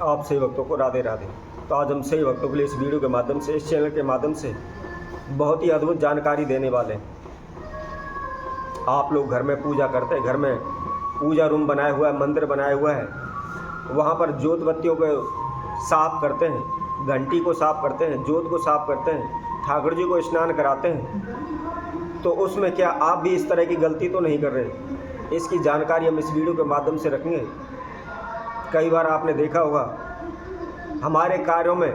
आप सभी भक्तों को राधे राधे। तो आज हम सभी भक्तों के लिए इस वीडियो के माध्यम से, इस चैनल के माध्यम से बहुत ही अद्भुत जानकारी देने वाले हैं। आप लोग घर में पूजा करते हैं, घर में पूजा रूम बनाया हुआ है, मंदिर बनाया हुआ है, वहाँ पर जोत बत्तियों को साफ करते हैं, घंटी को साफ करते हैं, जोत को साफ करते हैं, ठाकुर जी को स्नान कराते हैं। तो उसमें क्या आप भी इस तरह की गलती तो नहीं कर रहे? इसकी जानकारी हम इस वीडियो के माध्यम से रखेंगे। कई बार आपने देखा होगा हमारे कार्यों में,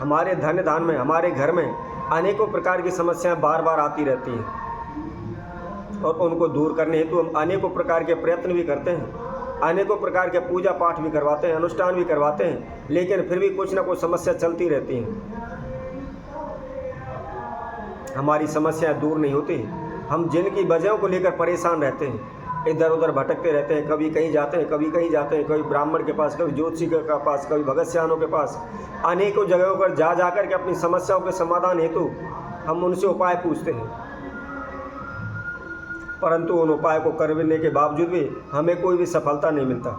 हमारे धन धान में, हमारे घर में अनेकों प्रकार की समस्याएं बार बार आती रहती हैं और उनको दूर करने हेतु हम अनेकों प्रकार के प्रयत्न भी करते हैं, अनेकों प्रकार के पूजा पाठ भी करवाते हैं, अनुष्ठान भी करवाते हैं, लेकिन फिर भी कुछ ना कुछ समस्या चलती रहती हैं। हमारी समस्याएं दूर नहीं होती। हम जिनकी वजहों को लेकर परेशान रहते हैं, इधर उधर भटकते रहते हैं, कभी कहीं जाते हैं, कभी कहीं जाते हैं, कभी ब्राह्मण के पास, कभी ज्योतिषी के पास, कभी भगत सियानों के पास, अनेकों जगहों पर जा जाकर के अपनी समस्याओं के समाधान हेतु हम उनसे उपाय पूछते हैं, परंतु उन उपाय को करने के बावजूद भी हमें कोई भी सफलता नहीं मिलता।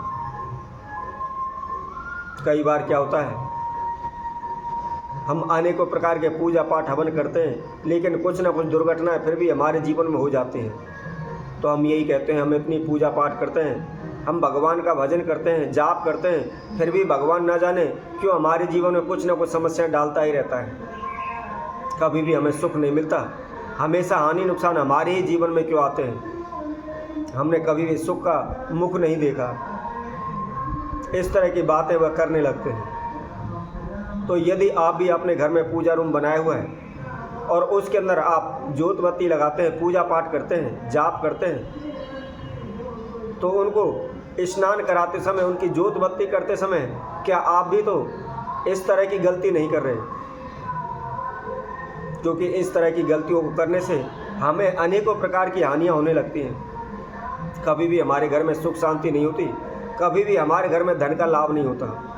कई बार क्या होता है, हम अनेकों प्रकार के पूजा पाठ हवन करते हैं, लेकिन कुछ ना कुछ दुर्घटनाएं फिर भी हमारे जीवन में हो जाती हैं। तो हम यही कहते हैं, हम इतनी पूजा पाठ करते हैं, हम भगवान का भजन करते हैं, जाप करते हैं, फिर भी भगवान न जाने क्यों हमारे जीवन में कुछ ना कुछ समस्या डालता ही रहता है। कभी भी हमें सुख नहीं मिलता, हमेशा हानि नुकसान हमारे ही जीवन में क्यों आते हैं? हमने कभी भी सुख का मुख नहीं देखा। इस तरह की बातें वह करने लगते हैं। तो यदि आप भी अपने घर में पूजा रूम बनाए हुए हैं और उसके अंदर आप जोत बत्ती लगाते हैं, पूजा पाठ करते हैं, जाप करते हैं, तो उनको स्नान कराते समय, उनकी जोत बत्ती करते समय क्या आप भी तो इस तरह की गलती नहीं कर रहे? क्योंकि इस तरह की गलतियों को करने से हमें अनेकों प्रकार की हानियां होने लगती हैं। कभी भी हमारे घर में सुख शांति नहीं होती, कभी भी हमारे घर में धन का लाभ नहीं होता।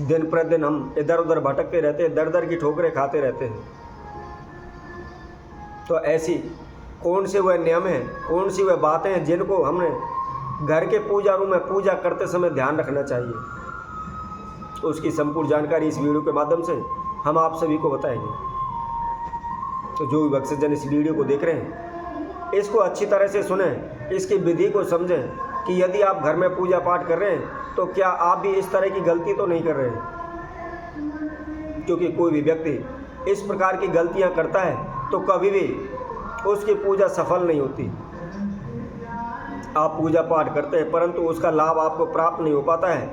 दिन प्रतिदिन हम इधर उधर भटकते रहते हैं, दर दर की ठोकरें खाते रहते हैं। तो ऐसी कौन से वह नियम हैं, कौन सी वह बातें हैं जिनको हमने घर के पूजा रूम में पूजा करते समय ध्यान रखना चाहिए? तो उसकी संपूर्ण जानकारी इस वीडियो के माध्यम से हम आप सभी को बताएंगे। तो जो भी भक्तजन इस वीडियो को देख रहे हैं, इसको अच्छी तरह से सुने, इसकी विधि को समझें कि यदि आप घर में पूजा पाठ कर रहे हैं तो क्या आप भी इस तरह की गलती तो नहीं कर रहे हैं? क्योंकि कोई भी व्यक्ति इस प्रकार की गलतियां करता है तो कभी भी उसकी पूजा सफल नहीं होती। आप पूजा पाठ करते हैं परंतु उसका लाभ आपको प्राप्त नहीं हो पाता है,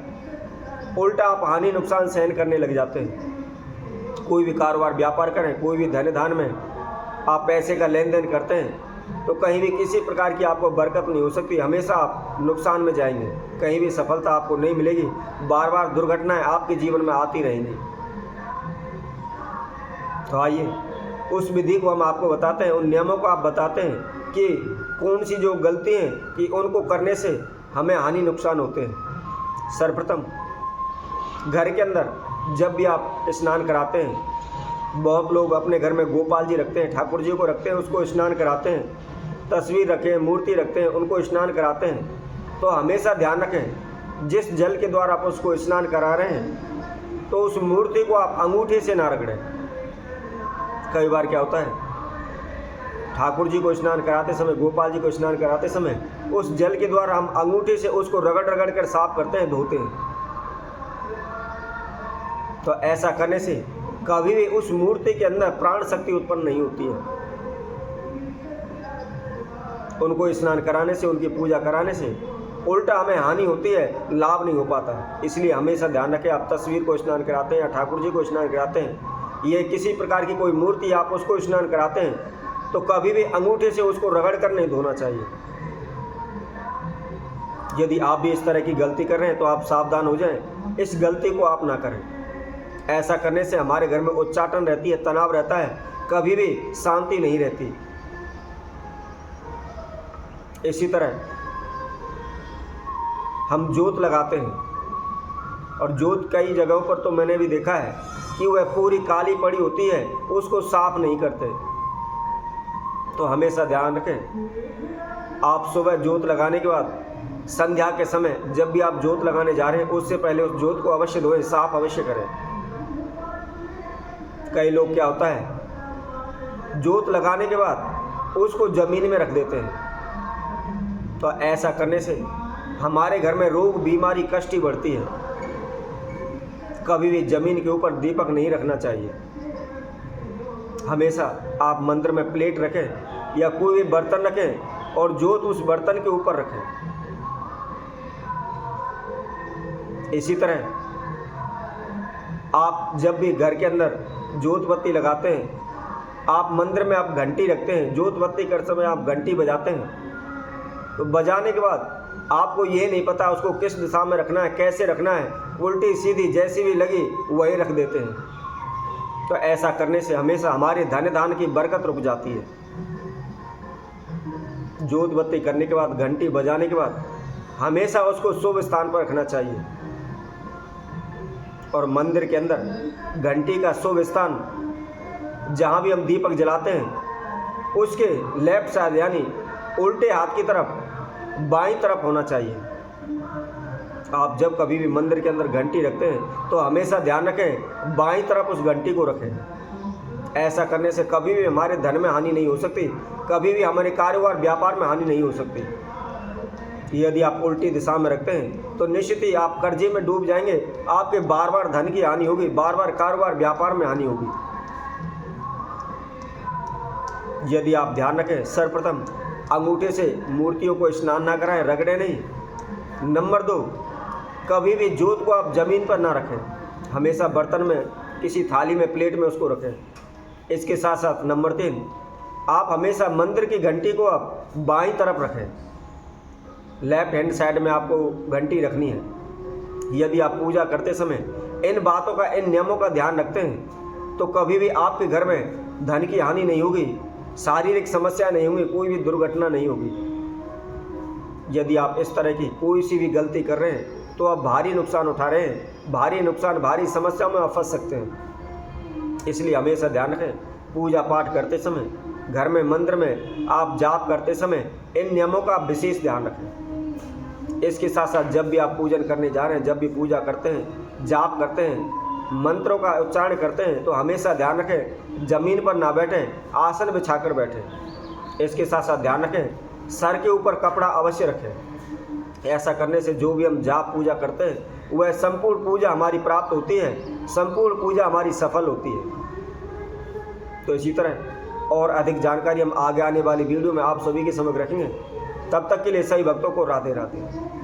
उल्टा आप हानि नुकसान सहन करने लग जाते हैं। कोई भी कारोबार व्यापार करें, कोई भी धन धान में आप पैसे का लेन देन करते हैं तो कहीं भी किसी प्रकार की आपको बरकत नहीं हो सकती, हमेशा आप नुकसान में जाएंगे, कहीं भी सफलता आपको नहीं मिलेगी, बार बार दुर्घटनाएं आपके जीवन में आती रहेंगी। तो आइए उस विधि को हम आपको बताते हैं, उन नियमों को आप बताते हैं कि कौन सी जो गलती हैं कि उनको करने से हमें हानि नुकसान होते हैं। सर्वप्रथम घर के अंदर जब भी आप स्नान कराते हैं, बहुत लोग अपने घर में गोपाल जी रखते हैं, ठाकुर जी को रखते हैं, उसको स्नान कराते हैं, तस्वीर रखें, मूर्ति रखते हैं, उनको स्नान कराते हैं। तो हमेशा ध्यान रखें, जिस जल के द्वारा आप उसको स्नान करा रहे हैं तो उस मूर्ति को आप अंगूठे से ना रगड़ें। कई बार क्या होता है, ठाकुर जी को स्नान कराते समय, गोपाल जी को स्नान कराते समय उस जल के द्वारा हम अंगूठे से उसको रगड़ रगड़ कर साफ करते हैं, धोते हैं। तो ऐसा करने से कभी भी उस मूर्ति के अंदर प्राण शक्ति उत्पन्न नहीं होती है। उनको स्नान कराने से, उनकी पूजा कराने से उल्टा हमें हानि होती है, लाभ नहीं हो पाता। इसलिए हमेशा ध्यान रखें, आप तस्वीर को स्नान कराते हैं या ठाकुर जी को स्नान कराते हैं, ये किसी प्रकार की कोई मूर्ति आप उसको स्नान कराते हैं तो कभी भी अंगूठे से उसको रगड़ कर नहीं धोना चाहिए। यदि आप भी इस तरह की गलती कर रहे हैं तो आप सावधान हो जाएं, इस गलती को आप ना करें। ऐसा करने से हमारे घर में उच्चाटन रहती है, तनाव रहता है, कभी भी शांति नहीं रहती। इसी तरह हम जोत लगाते हैं और जोत कई जगहों पर तो मैंने भी देखा है कि वह पूरी काली पड़ी होती है, उसको साफ नहीं करते। तो हमेशा ध्यान रखें, आप सुबह जोत लगाने के बाद संध्या के समय जब भी आप जोत लगाने जा रहे हैं उससे पहले उस जोत को अवश्य धोएं, साफ अवश्य करें। कई लोग क्या होता है, जोत लगाने के बाद उसको ज़मीन में रख देते हैं। तो ऐसा करने से हमारे घर में रोग, बीमारी, कष्ट ही बढ़ती है। कभी भी ज़मीन के ऊपर दीपक नहीं रखना चाहिए। हमेशा आप मंदिर में प्लेट रखें या कोई भी बर्तन रखें और जोत उस बर्तन के ऊपर रखें। इसी तरह आप जब भी घर के अंदर जोत बत्ती लगाते हैं, आप मंदिर में आप घंटी रखते हैं, जोत बत्ती करते समय आप घंटी बजाते हैं, तो बजाने के बाद आपको ये नहीं पता उसको किस दिशा में रखना है, कैसे रखना है, उल्टी सीधी जैसी भी लगी वही रख देते हैं। तो ऐसा करने से हमेशा हमारे धन धान की बरकत रुक जाती है। जोत बत्ती करने के बाद, घंटी बजाने के बाद हमेशा उसको शुभ स्थान पर रखना चाहिए। और मंदिर के अंदर घंटी का शुभ स्थान जहाँ भी हम दीपक जलाते हैं उसके लेफ्ट साइड यानी उल्टे हाथ की तरफ, बाईं तरफ होना चाहिए। आप जब कभी भी मंदिर के अंदर घंटी रखते हैं तो हमेशा ध्यान रखें बाईं तरफ उस घंटी को रखें। ऐसा करने से कभी भी हमारे धन में हानि नहीं हो सकती, कभी भी हमारे कारोबार व्यापार में हानि नहीं हो सकती। यदि आप उल्टी दिशा में रखते हैं तो निश्चित ही आप कर्जे में डूब जाएंगे, आपके बार बार धन की हानि होगी, बार बार कारोबार व्यापार में हानि होगी। यदि आप ध्यान रखें, सर्वप्रथम अंगूठे से मूर्तियों को स्नान ना कराएं, रगड़े नहीं। नंबर 2, कभी भी जोत को आप ज़मीन पर ना रखें, हमेशा बर्तन में, किसी थाली में, प्लेट में उसको रखें। इसके साथ साथ नंबर 3, आप हमेशा मंदिर की घंटी को आप बाईं तरफ रखें। लेफ्ट हैंड साइड में आपको घंटी रखनी है। यदि आप पूजा करते समय इन बातों का, इन नियमों का ध्यान रखते हैं तो कभी भी आपके घर में धन की हानि नहीं होगी, शारीरिक समस्या नहीं होगी, कोई भी दुर्घटना नहीं होगी। यदि आप इस तरह की कोई सी भी गलती कर रहे हैं तो आप भारी नुकसान उठा रहे हैं, भारी नुकसान, भारी समस्याओं में आप फंस सकते हैं। इसलिए हमेशा ध्यान रखें, पूजा पाठ करते समय, घर में, मंदिर में आप जाप करते समय इन नियमों का आप विशेष ध्यान रखें। इसके साथ साथ जब भी आप पूजन करने जा रहे हैं, जब भी पूजा करते हैं, जाप करते हैं, मंत्रों का उच्चारण करते हैं तो हमेशा ध्यान रखें ज़मीन पर ना बैठें, आसन बिछाकर बैठें। इसके साथ साथ ध्यान रखें सर के ऊपर कपड़ा अवश्य रखें। ऐसा करने से जो भी हम जाप पूजा करते हैं वह संपूर्ण पूजा हमारी प्राप्त होती है, संपूर्ण पूजा हमारी सफल होती है। तो इसी तरह और अधिक जानकारी हम आगे आने वाली वीडियो में आप सभी के समक्ष रखेंगे। तब तक के लिए सभी भक्तों को राधे राधे।